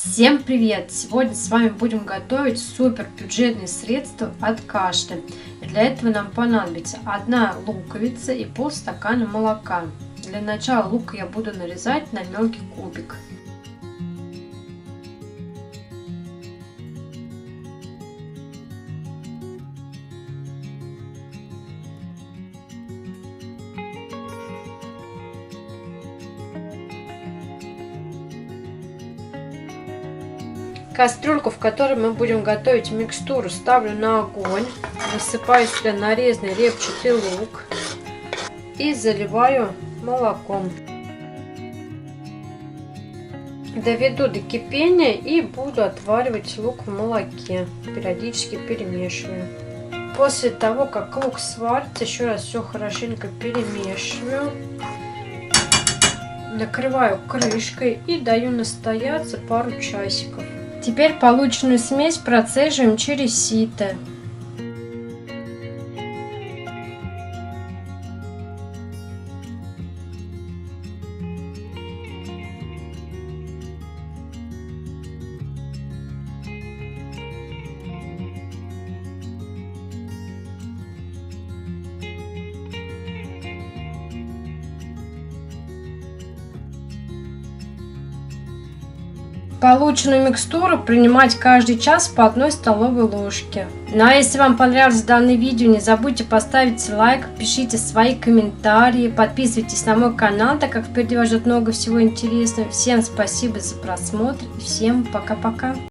Всем привет! Сегодня с вами будем готовить супер бюджетные средства от кашля. И для этого нам понадобится 1 луковица и полстакана молока. Для начала лук я буду нарезать на мелкий кубик. Кастрюльку, в которой мы будем готовить микстуру, ставлю на огонь, насыпаю сюда нарезанный репчатый лук и заливаю молоком. Доведу до кипения и буду отваривать лук в молоке, периодически перемешиваю. После того, как лук сварится, еще раз все хорошенько перемешиваю, накрываю крышкой и даю настояться пару часиков. Теперь полученную смесь процеживаем через сито. Полученную микстуру принимать каждый час по 1 столовой ложке. Ну а если вам понравилось данное видео, не забудьте поставить лайк, пишите свои комментарии, подписывайтесь на мой канал, так как впереди вас ждет много всего интересного. Всем спасибо за просмотр и всем пока-пока.